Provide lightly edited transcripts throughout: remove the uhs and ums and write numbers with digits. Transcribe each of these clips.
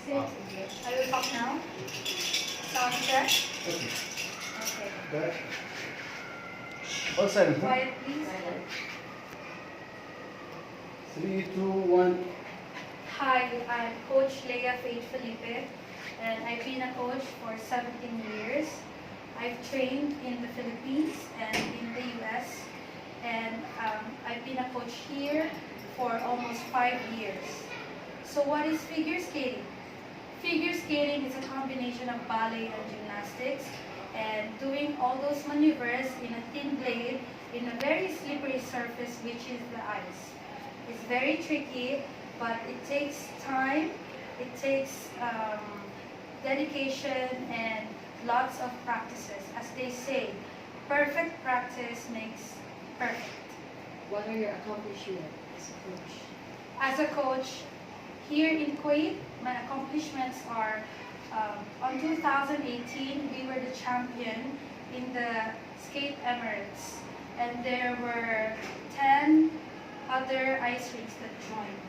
Okay. I will talk now. Sound check. Okay. Okay. That. All silent. Quiet, please. 3, 2, 1. Hi, I'm Coach Leia Felipe, and I've been a coach for 17 years. I've trained in the Philippines and in the US, and I've been a coach here for almost 5 years. So what is figure skating? Figure skating is a combination of ballet and gymnastics, and doing all those maneuvers in a thin blade in a very slippery surface, which is the ice. It's very tricky, but it takes time, it takes dedication and lots of practices. As they say, perfect practice makes perfect. What are your accomplishments as a coach? As a coach, here in Kuwait, my accomplishments are, on 2018, we were the champion in the Skate Emirates, and there were 10 other ice rinks that joined.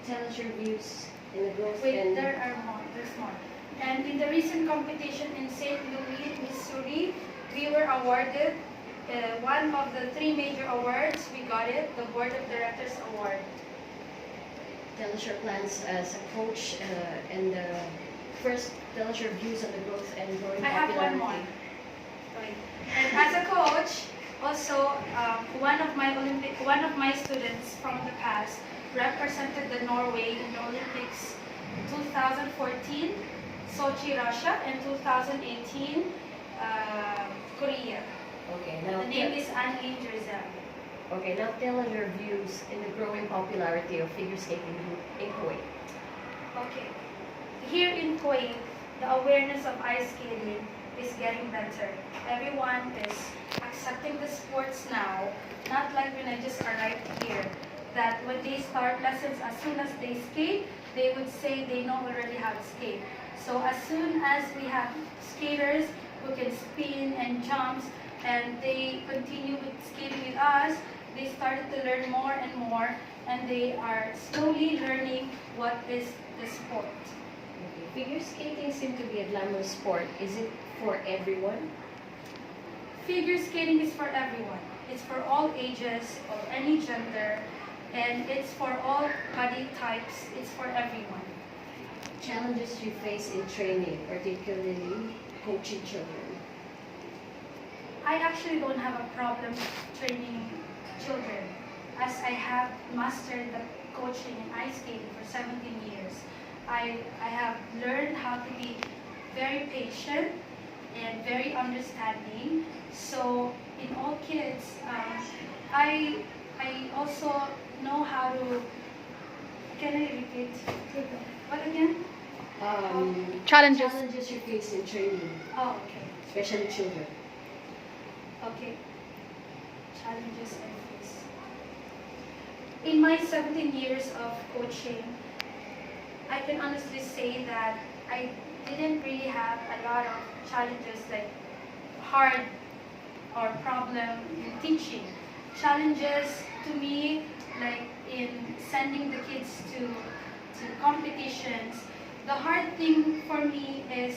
Tell us your views in the growth Wait, and... there are more, there's more. And in the recent competition in St. Louis, Missouri, we were awarded one of the 3 major awards. We got it, the Board of Directors Award. Tell us your plans as a coach and first tell us your views on the growth and growing I have one popularity. more. Wait. And as a coach, also one of my students from the past represented the Norway in the Olympics 2014, Sochi, Russia, and 2018, Korea. Okay, now The name is Anne Drizel. okay, now tell us your views in the growing popularity of figure skating in Kuwait. Okay. Here in Kuwait, the awareness of ice skating is getting better. Everyone is accepting the sports now, not like when I just arrived here, that when they start lessons, as soon as they skate, they would say they know already how to skate. So as soon as we have skaters who can spin and jumps, and they continue with skating with us, they started to learn more and more, and they are slowly learning what is the sport. Okay. Figure skating seems to be a glamorous sport. Is it for everyone? Figure skating is for everyone. It's for all ages, or any gender, and it's for all body types. It's for everyone. Challenges you face in training, particularly coaching children. I actually don't have a problem training children, as I have mastered the coaching in ice skating for 17 years. I have learned how to be very patient and very understanding. So in all kids, I also know how to, can I repeat? What again? Challenges. Challenges you face in training, Oh, okay. especially children. Okay. Challenges I face. In my 17 years of coaching, I can honestly say that I didn't really have a lot of challenges like hard or problem in teaching. Challenges to me, like in sending the kids to competitions. The hard thing for me is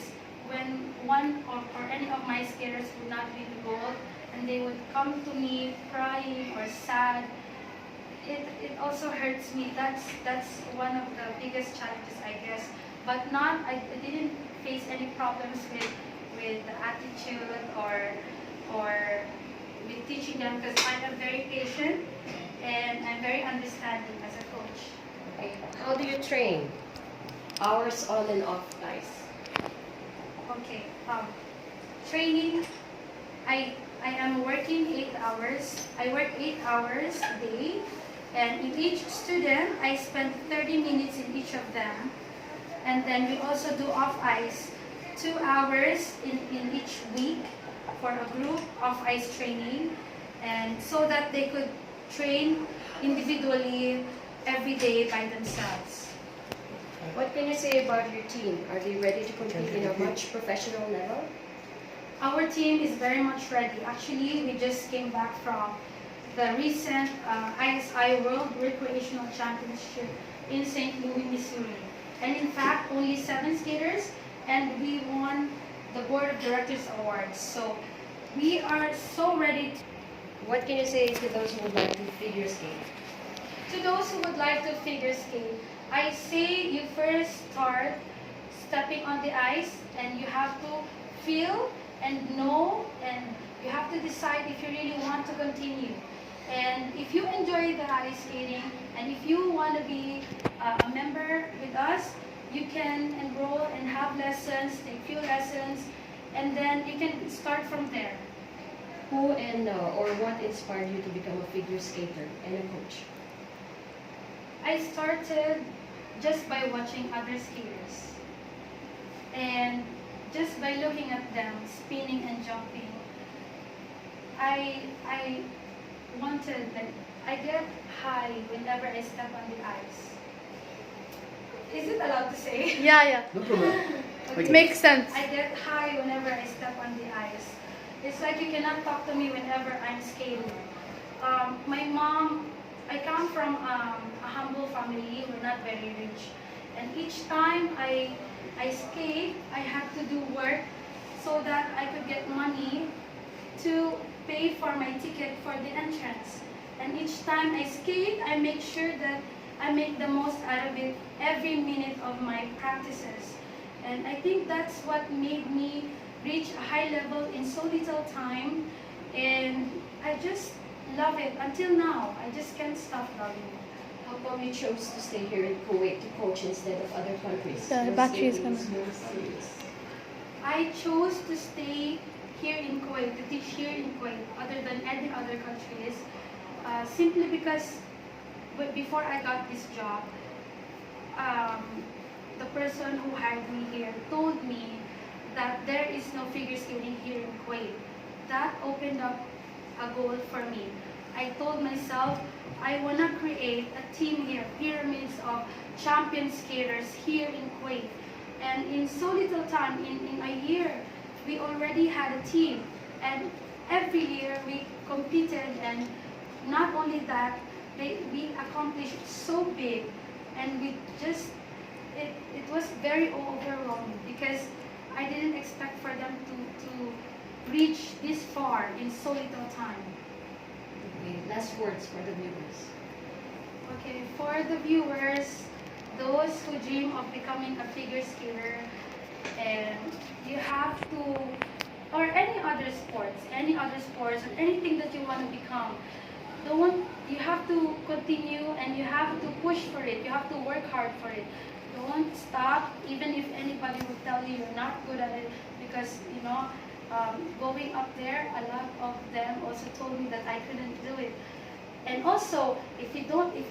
when one or any of my skaters would not win the gold, and they would come to me crying or sad. It also hurts me. That's one of the biggest challenges, I guess. But I didn't face any problems with the attitude or with teaching them, because I am very patient and I'm very understanding as a coach. Okay. How do you train? Hours on and off ice. Okay. Training. I am working 8 hours. I work 8 hours a day, and in each student, I spend 30 minutes in each of them. And then we also do off ice 2 hours in each week for a group of ice training, and so that they could train individually every day by themselves. What can you say about your team? Are they ready to compete in a much professional level? Our team is very much ready. Actually, we just came back from the recent ISI World Recreational Championship in St. Louis, Missouri. And in fact, only 7 skaters, and we won the Board of Directors Awards. So we are so ready What can you say to those who would like to figure skate? to those who would like to figure skate. I say you first start stepping on the ice, and you have to feel and know, and you have to decide if you really want to continue. And if you enjoy the ice skating, and if you want to be a member with us, you can enroll and have lessons, take few lessons, and then you can start from there. Who and or what inspired you to become a figure skater and a coach? I started just by watching other skaters, and just by looking at them spinning and jumping. I wanted, like, I get high whenever I step on the ice. Is it allowed to say? Yeah. No problem. It makes sense. I get high whenever I step on the ice. It's like you cannot talk to me whenever I'm skating. My mom, I come from a humble family. We're not very rich. And each time I skate, I have to do work so that I could get money to pay for my ticket for the entrance. And each time I skate, I make sure that I make the most out of it every minute of my practices. And I think that's what made me reach a high level in so little time. And I just love it until now. I just can't stop loving it. How come you chose to stay here in Kuwait to coach instead of other countries? The Your battery is skating coming. more serious. I chose to stay here in Kuwait, to teach here in Kuwait, other than any other countries, simply because before I got this job, the person who hired me here told me that there is no figure skating here in Kuwait. That opened up a goal for me. I told myself, I want to create a team here, pyramids of champion skaters here in Kuwait. And in so little time, in a year, we already had a team. And every year we competed, and not only that, we accomplished so big, and we just, it was very overwhelming because I didn't expect for them to reach this far in so little time. Okay, last words for the viewers. Okay, for the viewers, those who dream of becoming a figure skater, and you have to, or any other sports, or anything that you want to become, you have to continue, and you have to push for it. You have to work hard for it. Don't stop, even if anybody will tell you you're not good at it, because going up there, a lot of them also told me that I couldn't do it. And also, if you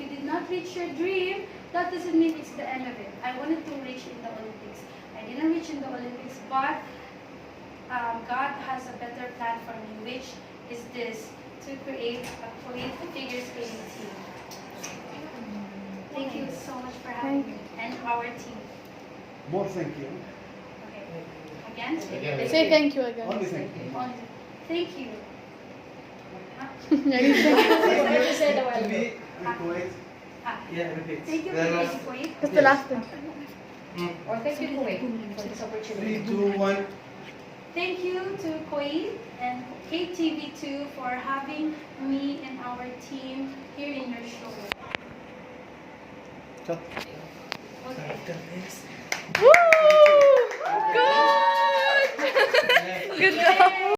did not reach your dream, that doesn't mean it's the end of it. I wanted to reach in the Olympics. I didn't reach in the Olympics, but God has a better plan for me, which is this, to create a figure skating team. Thank you so much for having me, and our team. More thank you. Okay. Again? Say thank you again. Only thank you. Thank you. Yeah, you say- What you said a while To ago. be in Kuwait. Yeah, repeat. Thank you The for last- being Kuwait. That's the last one. Or thank you, Kuwait, for this opportunity. 3, 2, 1. Thank you to Kuwait and KTV2 for having me and our team here in your show. Cut. Okay. Woo! Good! Good job!